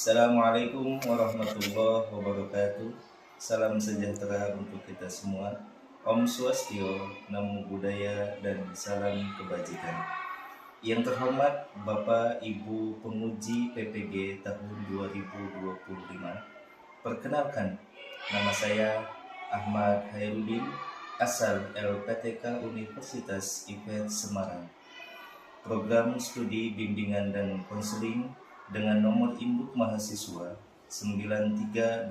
Assalamualaikum warahmatullahi wabarakatuh. Salam sejahtera untuk kita semua. Om Swastio, Namo Buddhaya, dan salam kebajikan. Yang terhormat Bapak Ibu Penguji PPG tahun 2025. Perkenalkan, nama saya Ahmad Hairudin, asal LPTK Universitas IPET Semarang. Program studi bimbingan dan konseling dengan nomor induk mahasiswa 9325120004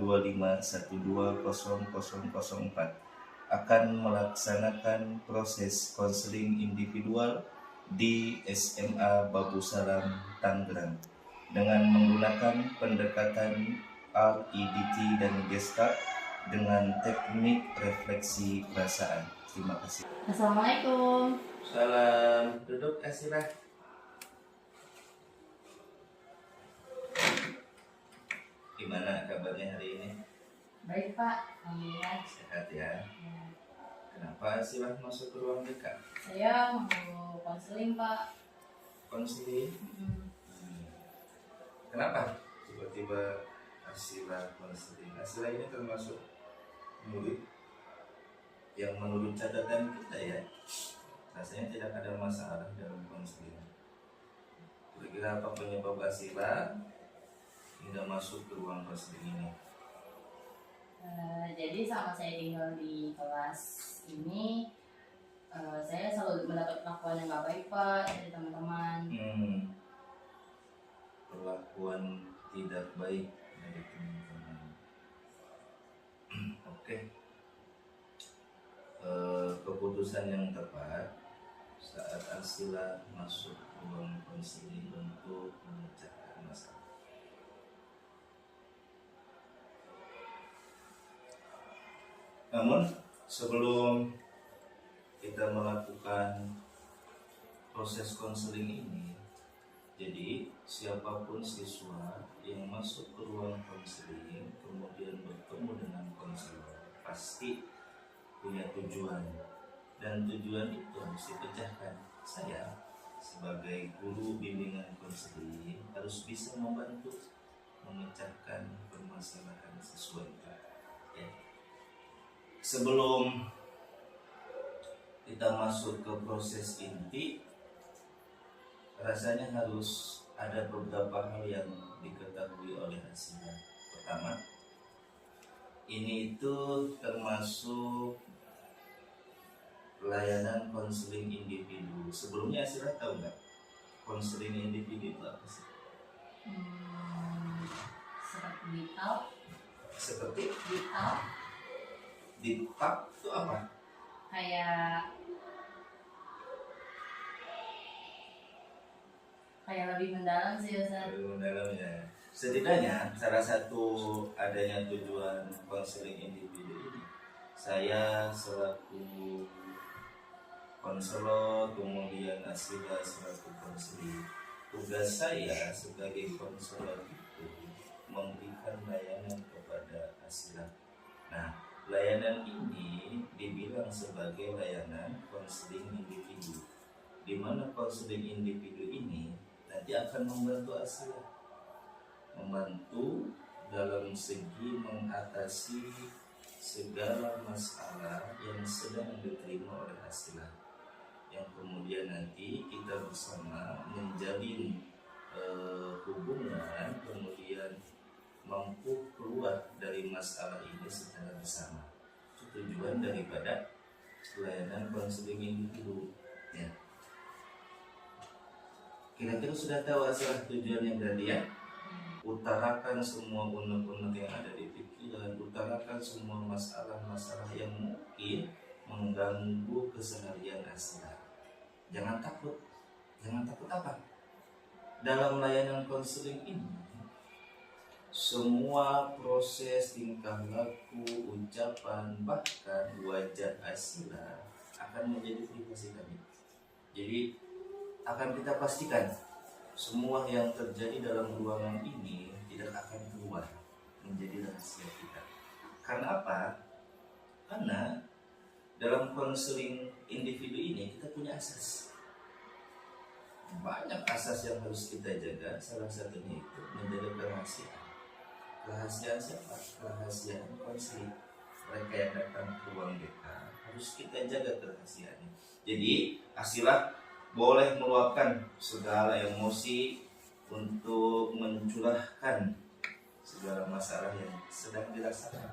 akan melaksanakan proses konseling individual di SMA Babu Salam, Tangerang dengan menggunakan pendekatan REDT dan Gestalt dengan teknik refleksi perasaan. Terima kasih. Assalamualaikum. Salam, duduk Asira. Gimana kabarnya hari ini? Baik Pak, alhamdulillah. Sehat ya? Ya. Kenapa Asira masuk ke ruang BK? Saya mau konseling Pak. Konseling? Kenapa tiba-tiba Asira konseling? Asira ini termasuk murid yang menurut catatan kita ya, rasanya tidak ada masalah dalam konseling. Kira-kira apa penyebab Asira hingga masuk ke ruang konseling ini? Jadi sama saya tinggal di kelas ini, saya selalu mendapat perlakuan yang gak baik Pak dari teman-teman. Perlakuan tidak baik dari teman-teman. Oke. Keputusan yang tepat saat Asila masuk ruang konseling untuk memecahkan masalah. Namun sebelum kita melakukan proses konseling ini, jadi siapapun siswa yang masuk ke ruang konseling kemudian bertemu dengan konselor pasti punya tujuan, dan tujuan itu harus dipecahkan. Saya sebagai guru bimbingan konseling harus bisa membantu memecahkan permasalahan siswa itu ya. Sebelum kita masuk ke proses inti, rasanya harus ada beberapa hal yang diketahui oleh Asila. Pertama, ini itu termasuk layanan konseling individu. Sebelumnya Asila tahu nggak konseling individu itu apa sih? Seperti vital. Seperti Vital. Ditap itu apa? Kayak lebih mendalam sih Ustaz. Lebih mendalamnya. Setidaknya salah satu adanya tujuan konseling individu ini, saya selaku konselor, kemudian Asila selaku konseling, tugas saya sebagai konselor itu memberikan layanan kepada Asila. Nah, layanan ini dibilang sebagai layanan konseling individu, di mana konseling individu ini nanti akan membantu Asila, membantu dalam segi mengatasi segala masalah yang sedang diterima oleh Asila, yang kemudian nanti kita bersama menjalin hubungan, kemudian mampu keluar dari masalah ini secara bersama. Itu tujuan daripada layanan konseling individu ya. Kira-kira sudah tahu asal tujuannya berarti ya? Utarakan semua unek-unek yang ada di pikiran, utarakan semua masalah-masalah yang mungkin mengganggu keseharian Asila. Jangan takut. Jangan takut apa? Dalam layanan konseling ini, semua proses tingkah laku, ucapan, bahkan wajah Asila akan menjadi privasi kami. Jadi akan kita pastikan semua yang terjadi dalam ruangan ini tidak akan keluar menjadi rahasia kita. Karena apa? Karena dalam konseling individu ini kita punya asas. banyak asas yang harus kita jaga. Salah satunya itu menjaga kerahasiaan. Kerahasiaan siapa? Kerahasiaan konseling. Mereka yang datang ke ruang BK harus kita jaga kerahasiaannya. Jadi Asila boleh meluapkan segala emosi untuk mencurahkan segala masalah yang sedang dirasakan.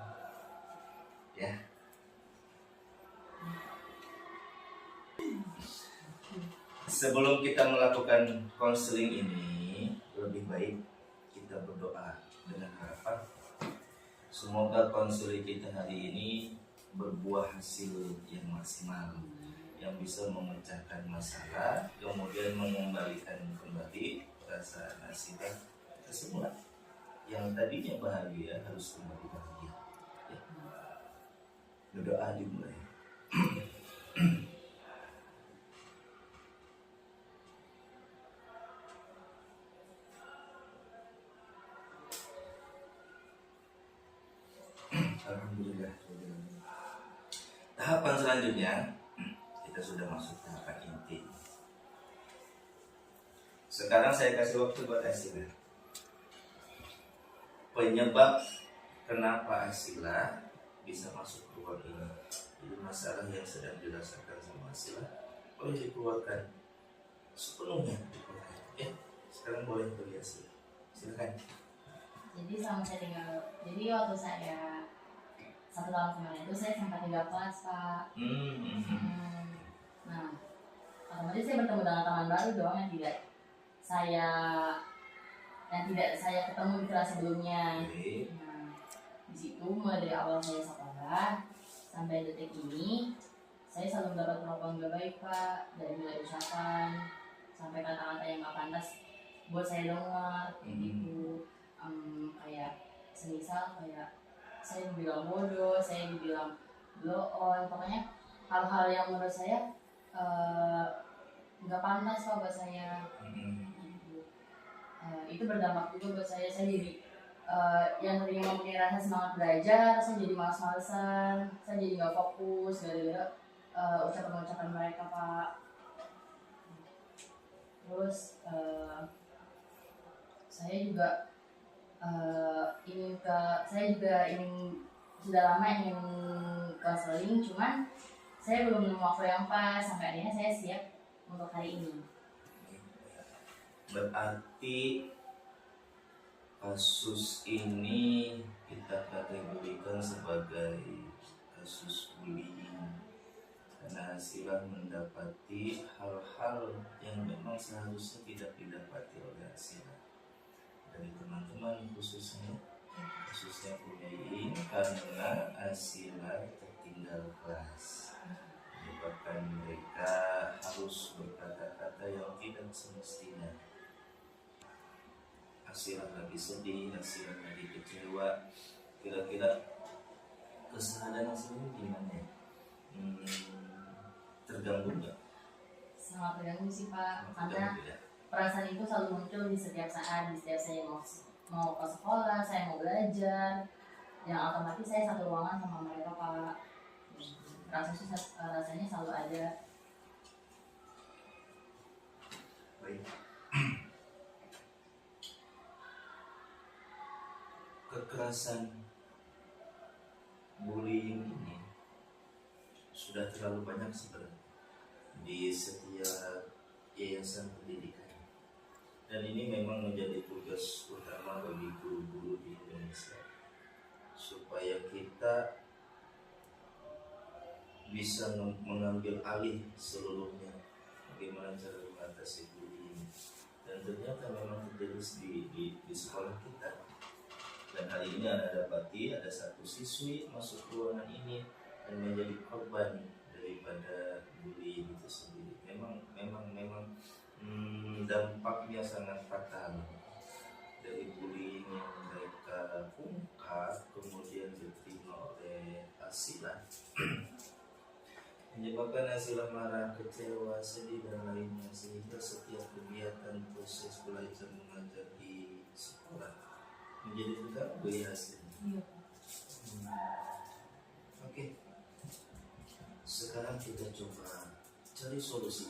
Ya. Sebelum kita melakukan konseling ini, lebih baik kita berdoa dengan harapan semoga konseling kita hari ini berbuah hasil yang maksimal, yang bisa memecahkan masalah, kemudian mengembalikan kembali perasaan Asila ke semula. Yang tadinya bahagia harus kembali bahagia. Ya. Berdoa dimulai. Alhamdulillah. Tahapan selanjutnya kita sudah masuk tahapan inti. Sekarang saya kasih waktu buat Asila. Penyebab kenapa Asila bisa masuk ke ruang ini, jadi masalah yang sedang dirasakan sama Asila boleh dikeluarkan sepenuhnya. Ya, sekarang boleh beri Asila. Silakan. Jadi sama saya tinggal, jadi waktu saya 1 tahun kemarin itu saya sempat 3 kelas, Pak. Nah, otomatis saya bertemu dengan teman baru dong yang tidak saya ketemu di kelas sebelumnya. Nah, di situ mulai dari awal saya sekolah sampai detik ini saya selalu mendapat perlakuan gak baik, Pak, dari mulai ucapan sampai kata-kata yang gak pantas buat saya dengar gitu. Kayak semisal kayak saya dibilang bodoh, saya dibilang blow on, pokoknya hal-hal yang menurut saya nggak pantas kok buat saya. Itu berdampak juga buat saya jadi yang tadinya mempunyai rasa semangat belajar, saya jadi malas-malesan, saya jadi nggak fokus gara-gara ucapan-ucapan mereka, Pak. Terus saya juga sudah lama ingin konseling, cuman saya belum nemu waktu yang pas sampai akhirnya saya siap untuk hari ini. Berarti kasus ini kita kategorikan sebagai kasus bullying karena Asila mendapati hal-hal yang memang seharusnya tidak didapati oleh Asila dari teman-teman, khususnya bullying karena Asila tertinggal kelas, menyebabkan mereka harus berkata-kata yang tidak semestinya. Asila lagi sedih, Asila lagi kecewa. Kira-kira kesadaran Asila gimana ya? Terganggu nggak? Sangat terganggu sih, Pak, karena perasaan itu selalu muncul di setiap saat, di setiap saya mau ke sekolah, saya mau belajar, yang otomatis saya satu ruangan sama mereka, Pak. Rasanya selalu ada. Baik. Kekerasan bullying ini sudah terlalu banyak sebenarnya di setiap yayasan pendidikan. Dan ini memang menjadi tugas utama bagi guru-guru di Indonesia supaya kita bisa mengambil alih seluruhnya bagaimana cara mengatasi bullying. Dan ternyata memang terjadi di sekolah kita. Dan hari ini Anda dapati ada satu siswi masuk ruangan ini dan menjadi korban daripada bullying itu sendiri. Memang dampaknya sangat fatal dari bullying yang mereka ungkap kemudian diterima oleh Asila menyebabkan Asila marah, kecewa, sedih dan lainnya, sehingga setiap kegiatan proses belajar mengajar di sekolah menjadi terganggu ya hasilnya. Oke. Sekarang kita coba cari solusi.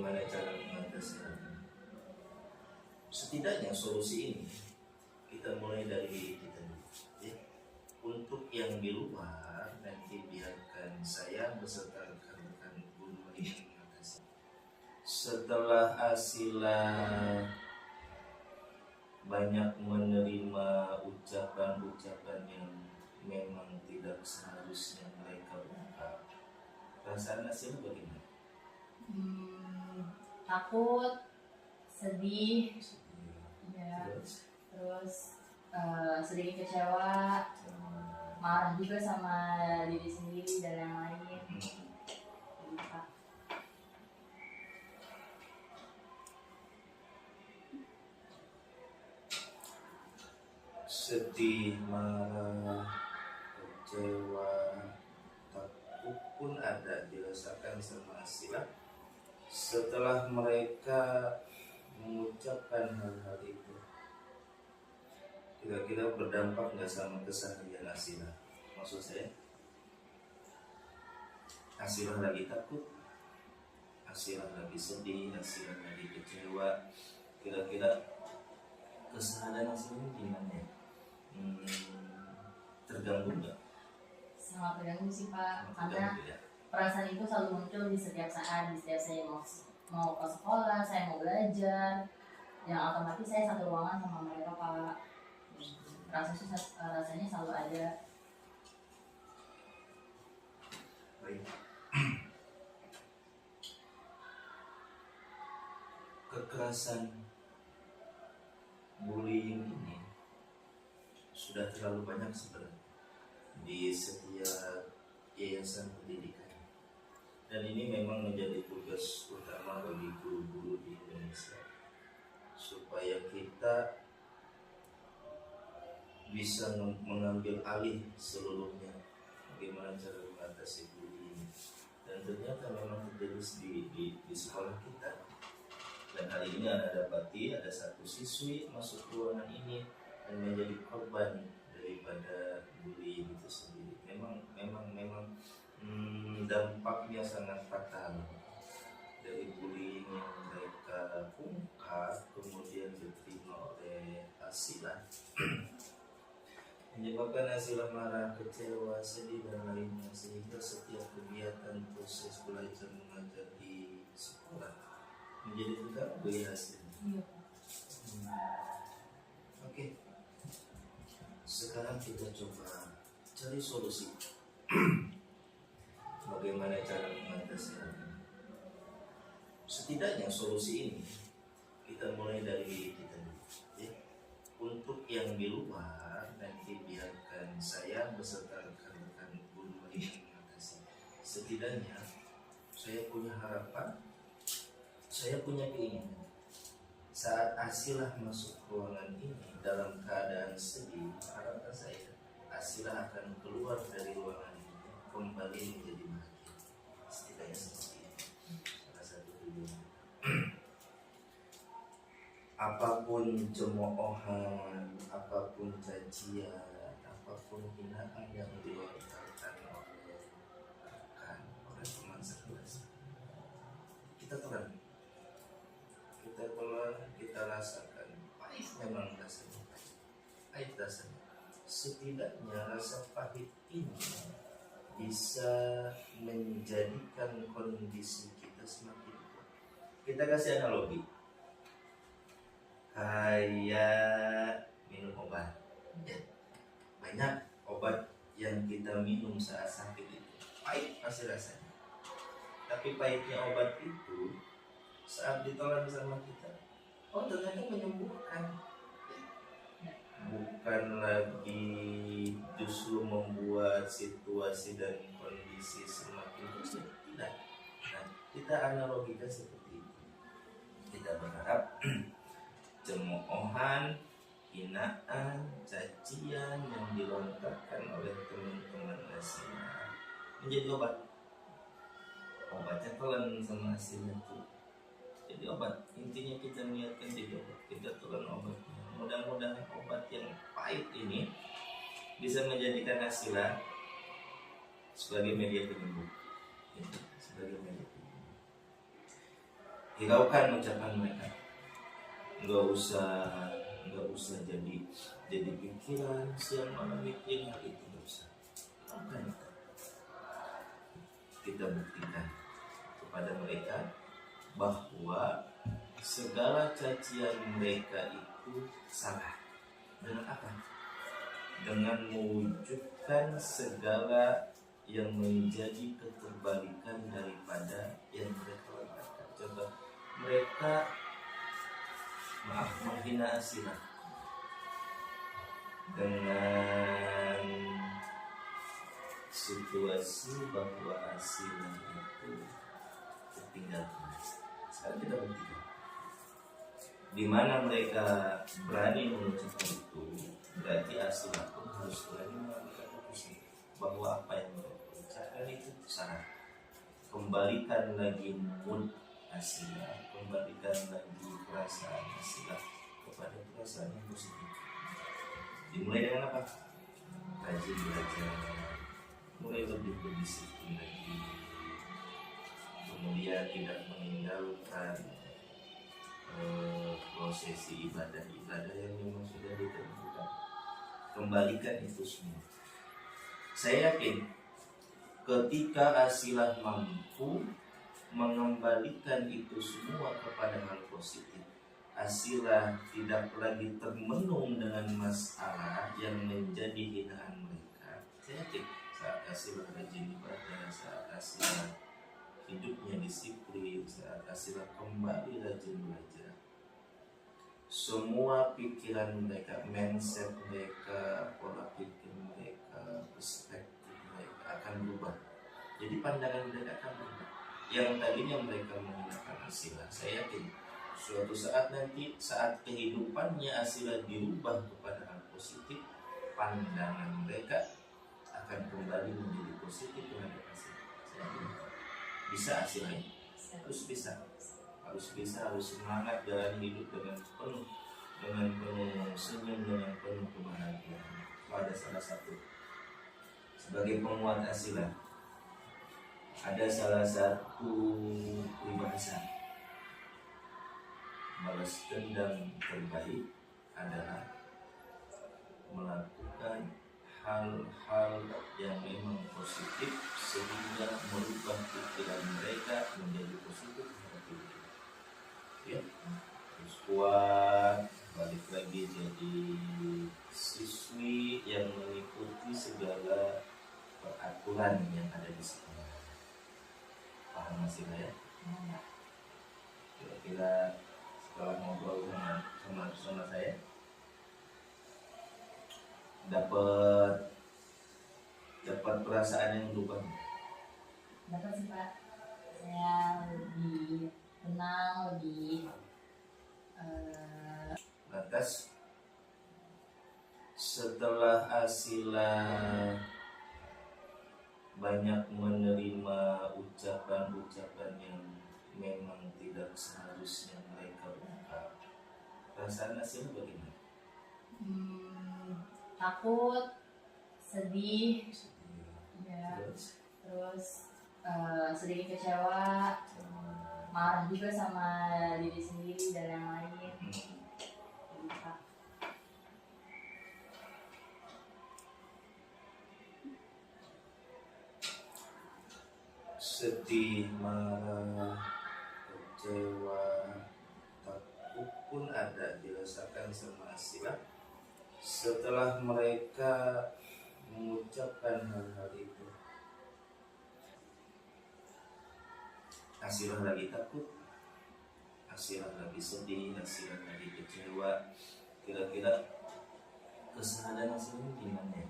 bagaimana cara mengatasi hal ini. Setidaknya solusi ini kita mulai dari diri kita dulu, ya. Untuk yang di luar nanti biarkan saya beserta rekan-rekan guru ini mengatasi. Setelah Asila banyak menerima ucapan-ucapan yang memang tidak seharusnya mereka ungkap, perasaan Asila bagaimana? Takut, sedih, ya, Terus? terus sedikit kecewa, marah juga sama diri sendiri dan yang lain. Gitu, Pak. Sedih, marah, kecewa, takut pun ada dirasakan sama Asila. Setelah mereka mengucapkan hal-hal itu, kira-kira berdampak nggak sama keseharian Asila? Maksud saya, Asila lagi takut, Asila lagi sedih, Asila lagi kecewa, kira-kira keseharian Asila ini gimana ya? Terganggu nggak? Sangat terganggu sih Pak, karena Terganggu ya? perasaan itu selalu muncul di setiap saat, di setiap saya mau ke sekolah, saya mau belajar, yang otomatis saya satu ruangan sama mereka Pak. Rasanya selalu ada. Baik. Kekerasan bullying ini sudah terlalu banyak sebenarnya di setiap yayasan pendidikan, dan ini memang menjadi tugas utama bagi guru-guru di Indonesia supaya kita bisa mengambil alih seluruhnya bagaimana cara mengatasi bullying. Dan ternyata memang terjadi di sekolah kita. Dan hari ini Anda dapati ada satu siswi masuk ruangan ini dan menjadi korban daripada bullying itu sendiri. Memang dampaknya sangat fatal dari bullying yang mereka ungkap kemudian diterima oleh Asila, menyebabkan Asila marah, kecewa, sedih dan lainnya, sehingga setiap kegiatan proses belajar mengajar di sekolah menjadi terganggu ya hasilnya. Iya. Oke. Sekarang kita coba cari solusi. Bagaimana cara mengatasi hal ini? Setidaknya solusi ini kita mulai dari diri kita dulu, ya. Untuk yang di luar nanti biarkan saya beserta rekan-rekan guru ini mengatasi. Setidaknya saya punya harapan, saya punya keinginan. Saat Asila masuk ruangan ini dalam keadaan sedih, harapan saya Asila akan keluar dari ruangan ini kembali menjadi bahagia. Setidaknya seperti itu. Salah satu tujuan. Apapun cemoohan, apapun cacian, apapun hinaan yang dilontarkan oleh rekan, oleh teman sekelas, kita telan, kita rasakan pahit, memang rasanya pahit rasanya. Setidaknya rasa pahit ini bisa menjadikan kondisi kita semakin kuat. Kita kasih analogi kayak minum obat, ya. Banyak obat yang kita minum saat sakit itu pahit pasti rasanya, tapi pahitnya obat itu saat ditelan sama kita, oh ternyata menyembuhkan, bukan lagi justru membuat situasi dan kondisi semakin rusik. Tidak. Nah, kita analogikan seperti itu. Kita berharap cemoohan, hinaan, cacian yang dilontarkan oleh teman-teman Asila menjadi obat. Obatnya telan sama Asila itu. Jadi obat, intinya kita niatkan jadi obat, kita telan obatnya. Mudah-mudahan obat yang pahit ini bisa menjadikan Asila sebagai media penyembuh, ya, sebagai media penyembuh. Hiraukan ucapan mereka. Nggak usah jadi pikiran siang malam mikirin hal itu, nggak usah. Hiraukan. Kita buktikan kepada mereka bahwa segala cacian mereka itu salah. Dengan apa? Dengan mewujudkan segala yang menjadi keterbalikan daripada yang mereka lakukan. Contoh, mereka menghina Asilah dengan situasi bahwa Asilah itu tertinggal. Sekarang kita buktikan. Di mana mereka berani mengucapkan itu, berarti Asilah pun harus berani mengambil keputusan bahwa apa yang mereka ucapkan itu salah. Kembalikan lagi mood Asilah, kembalikan lagi perasaan Asilah kepada perasaan yang positif. Dimulai dengan apa? Rajin belajar, mulai lebih berdisiplin lagi, kemudian tidak meninggalkan prosesi ibadah yang memang sudah ditentukan. Kembalikan itu semua. Saya yakin ketika Asilah mampu mengembalikan itu semua kepada hal positif, Asilah tidak lagi termenung dengan masalah yang menjadi hinaan mereka. Saya yakin saat Asilah rajin ibadah, saat Asilah hidupnya disiplin, saat Asilah kembali rajin belajar, semua pikiran mereka, mindset mereka, pola pikir mereka, perspektif mereka akan berubah. Jadi pandangan mereka akan berubah. Yang tadinya mereka menggunakan Asilah, saya yakin suatu saat nanti, saat kehidupannya Asilah dirubah kepada hal positif, pandangan mereka akan kembali menjadi positif terhadap Asilah. Saya yakin bisa Asilah ini, harus bisa, harus semangat jalan hidup dengan penuh senyum, dengan penuh kebahagiaan. Itu ada salah satu sebagai penguat Asilah. Ada salah satu peribahasa, balas dendam terbaik adalah melakukan hal-hal yang memang positif sehingga merubah pikiran mereka menjadi positif. Ya, terus kuat, balik lagi jadi siswi yang mengikuti segala peraturan yang ada di sekolah. Paham masih ya? Kira-kira setelah ngobrol sama saya dapat perasaan yang berubah. Dapat sih Pak, saya lebih tenang, lebih lantas setelah Asilah banyak menerima ucapan-ucapan yang memang tidak seharusnya mereka ungkap, perasaan Asilah bagaimana? Takut, sedih, ya, terus sedikit kecewa, marah juga sama diri sendiri dan yang lain. Sedih, marah, kecewa, takut pun ada dirasakan sama Asilah. Setelah mereka mengucapkan hal-hal itu, Asilah lagi takut, Asilah lagi sedih, Asilah lagi kecewa. Kira-kira kesadaran Asilah gimana ya?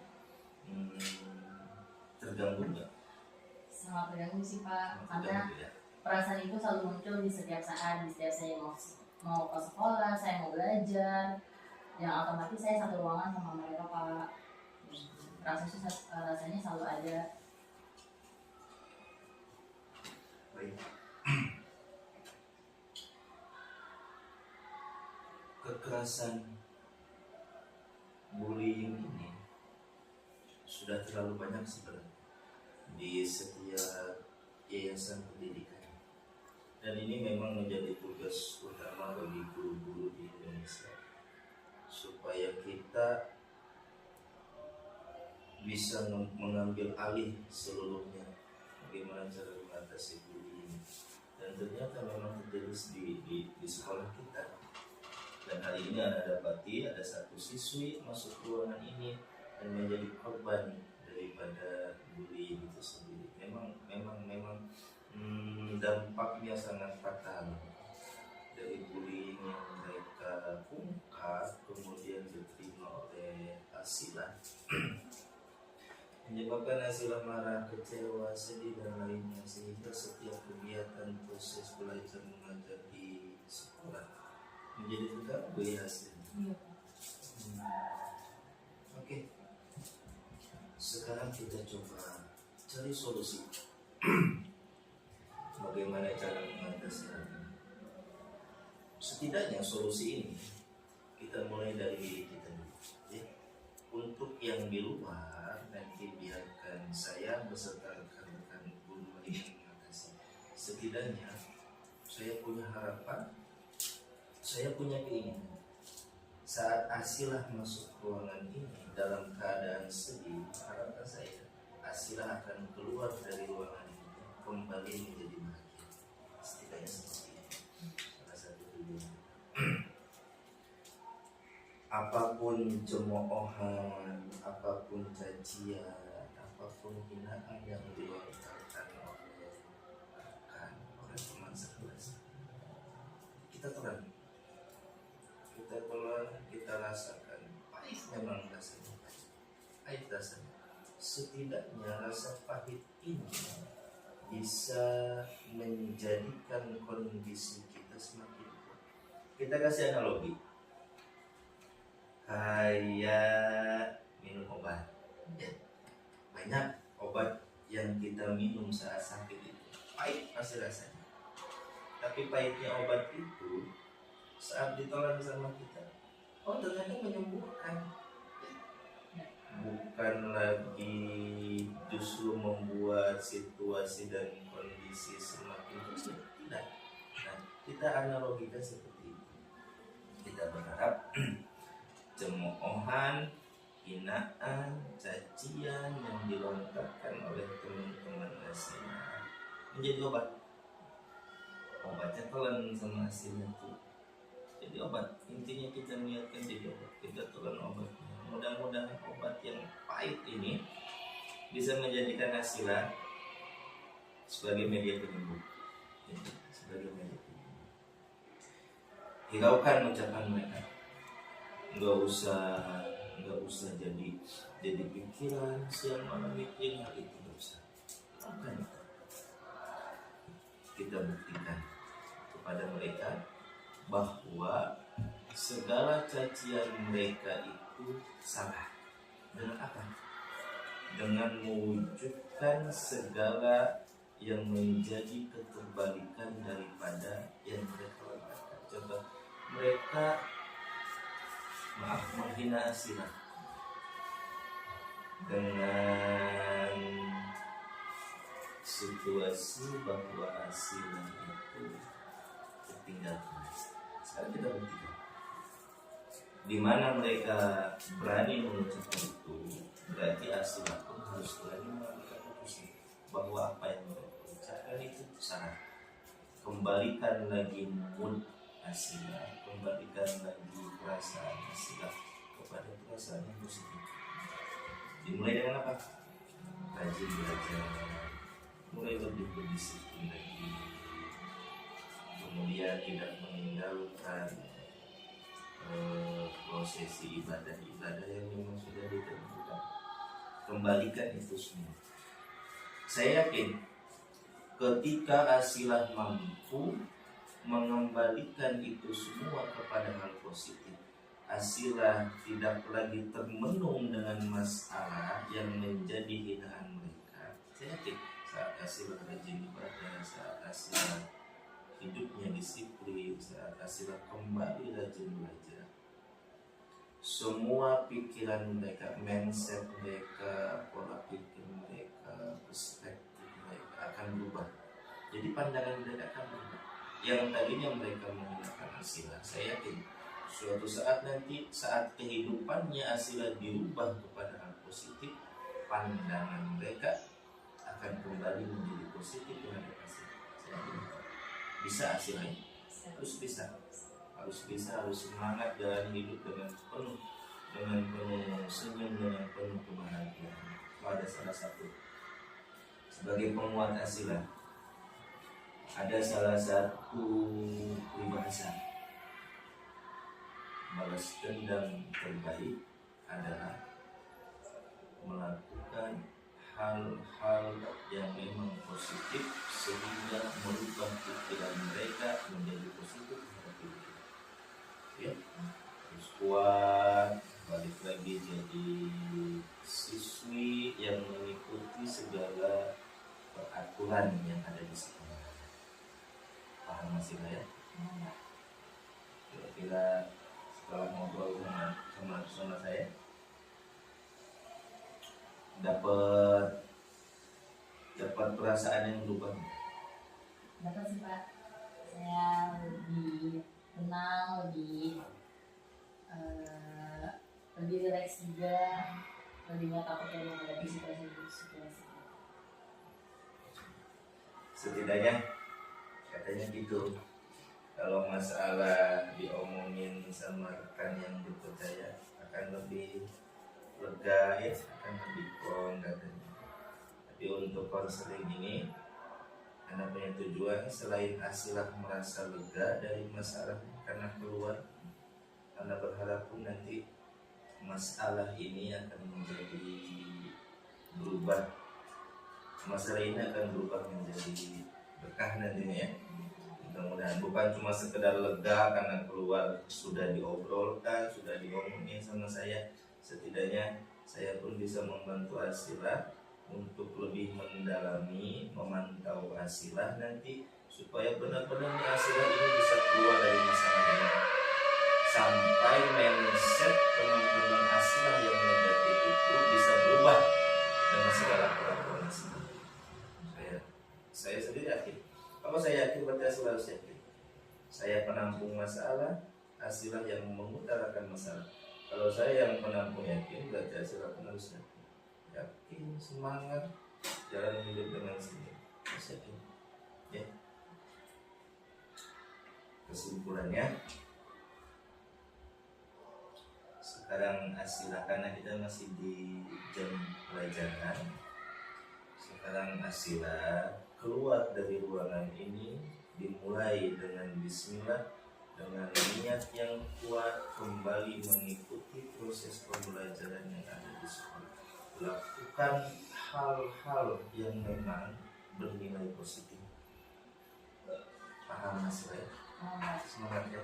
Terganggu nggak? Sangat terganggu sih Pak, karena ya? perasaan itu selalu muncul di setiap saat, di setiap saya mau ke sekolah, saya mau belajar, yang otomatis saya satu ruangan sama mereka Pak. Rasanya selalu ada. Baik. Kekerasan bullying ini sudah terlalu banyak sebenarnya di setiap yayasan pendidikan. Dan ini memang menjadi tugas utama bagi guru-guru di Indonesia, supaya kita bisa mengambil alih seluruhnya bagaimana cara mengatasi bullying. Dan ternyata memang terjadi di sekolah kita. Dan hari ini Anda dapati ada satu siswi masuk ruangan ini dan menjadi korban daripada bullying itu sendiri. Memang dampaknya sangat fatal dari bullying yang mereka ungkap kemudian diterima oleh Asila, menyebabkan Asila marah, kecewa, sedih dan lainnya, sehingga setiap kegiatan proses belajar mengajar di sekolah menjadi terganggu ya hasilnya. Oke. Sekarang kita coba cari solusi. Bagaimana cara mengatasi hal ini? Setidaknya solusi ini kita mulai dari diri kita dulu. Ya. Untuk yang di luar nanti biarkan saya beserta rekan-rekan guru yang mengatasi. Setidaknya saya punya harapan, saya punya keinginan. Saat Asilah masuk ruangan ini dalam keadaan sedih, harapan saya Asilah akan keluar dari ruangan ini kembali menjadi bahagia. Setidaknya seperti itu. Salah satu tujuan. Apapun cemoohan, apapun cacian, apapun hinaan yang dilontarkan oleh rekan, oleh teman sekelas, kita telan, kita rasakan pahit, memang rasanya pahit rasanya. Setidaknya rasa pahit ini bisa menjadikan kondisi kita semakin kuat. Kita kasih analogi kayak minum obat. Ya, banyak obat yang kita minum saat sakit itu pahit pasti rasanya, tapi pahitnya obat itu saat ditelan sama kita, oh ternyata menyembuhkan, bukan lagi justru membuat situasi dan kondisi semakin sulit. Tidak. Nah, kita analogikan seperti itu. Kita berharap cemoohan, hinaan, cacian yang dilontarkan oleh teman-teman Asila menjadi obat. Obatnya telan sama Asila itu jadi obat. Intinya kita niatkan jadi obat, kita telan obatnya. Mudah-mudahan obat yang pahit ini bisa menjadikan Asila sebagai media penyembuh, sebagai media penyembuh. Hiraukan ucapan mereka. Nggak usah jadi pikiran siang malam mikirin hal itu, nggak usah. Hiraukan. Kita buktikan kepada mereka bahwa segala cacian mereka itu salah. Dengan apa? Dengan mewujudkan segala yang menjadi keterbalikan daripada yang mereka lakukan. Coba mereka menghina Asila dengan situasi bahwa Asila itu tertinggal. Sekarang kita buktikan di mana mereka berani mengucapkan itu, berarti Asila pun harus berani mengambil keputusan bahwa apa yang mereka ucapkan itu salah. Kembalikan lagi mood Asila, kembalikan lagi perasaan Asila kepada perasaan yang positif. Dimulai dengan apa? Rajin belajar, mulai lebih berdisiplin lagi, kemudian tidak meninggalkan prosesi ibadah yang memang sudah ditentukan. Kembalikan itu semua. Saya yakin ketika Asilah mampu mengembalikan itu semua kepada hal positif, Asilah tidak lagi termenung dengan masalah yang menjadi hinaan mereka. Saya yakin saat Asilah rajin ibadah, saat Asilah hidupnya disiplin, saat Asilah kembali rajin belajar, semua pikiran mereka, mindset mereka, pola pikir mereka, perspektif mereka akan berubah. Jadi pandangan mereka akan berubah. yang tadinya mereka menggunakan Asila, saya yakin suatu saat nanti saat kehidupannya Asila dirubah kepada hal positif, pandangan mereka akan kembali menjadi positif terhadap Asila. Saya yakin bisa Asila ini, harus bisa, harus semangat dan hidup dengan penuh senyum, dengan penuh kebahagiaan. Itu ada salah satu sebagai penguat Asila. Ada salah satu peribahasa, balas dendam terbaik adalah melakukan hal-hal yang memang positif sehingga merubah pikiran mereka menjadi positif terhadap hidup. Ya, terus kuat, balik lagi jadi siswi yang mengikuti segala peraturan yang ada di sekolah. Paham masih ya? Kira-kira setelah ngobrol sama saya dapat perasaan yang berubah. Dapat sih Pak, saya lebih tenang, lebih rileks juga, lebih nggak takut ya menghadapi situasi. Setidaknya katanya gitu, kalau masalah diomongin sama rekan yang dipercaya akan lebih lega ya, akan lebih plong katanya. Tapi untuk konseling ini karena punya tujuan selain Asilah merasa lega dari masalah karena keluar, karena berharap pun nanti masalah ini akan menjadi berubah, masalah ini akan berubah menjadi berkah nantinya ya. Mudah-mudahan bukan cuma sekedar lega karena keluar sudah diobrolkan, sudah diomongin sama saya. Setidaknya saya pun bisa membantu Asilah untuk lebih mendalami, memantau Asilah nanti supaya benar-benar Asilah ini bisa keluar dari masalah ini, sampai mindset teman-teman Asilah yang negatif itu bisa berubah dengan segala perlakuan Asilah. Saya sendiri yakin. Kalau saya yakin berarti Asilah harus yakin. Saya penampung masalah, Asilah yang mengutarakan masalah. Kalau saya yang penampung yakin, berarti Asilah pun harus yakin, semangat, jalan hidup dengan senyum. Harus yakin. Ya. Kesimpulannya, sekarang Asilah karena kita masih di jam pelajaran. Sekarang Asilah keluar dari ruangan ini dimulai dengan bismillah, dengan niat yang kuat kembali mengikuti proses pembelajaran yang ada di sekolah. Lakukan hal-hal yang memang bernilai positif. Paham Mas Ray? Semangat ya.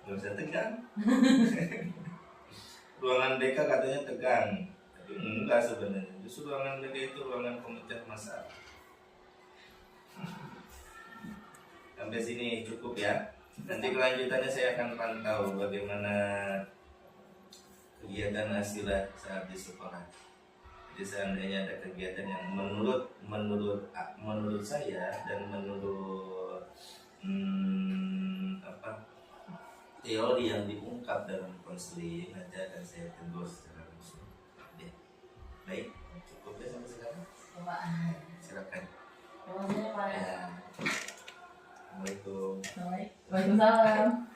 Gak usah tegang. Ruangan BK katanya tegang, tapi enggak sebenarnya. Justru ruangan BK itu ruangan pemecah masalah. Sampai sini cukup ya. Nanti kelanjutannya saya akan pantau bagaimana kegiatan Asilah saat di sekolah. Jadi seandainya ada kegiatan yang menurut saya dan menurut teori yang diungkap dalam konseling, nanti akan saya tegur secara langsung. Ya. Baik, cukup ya sampai sekarang. Silakan. Terima kasih Pak. Ya. Assalamualaikum. Waalaikumsalam.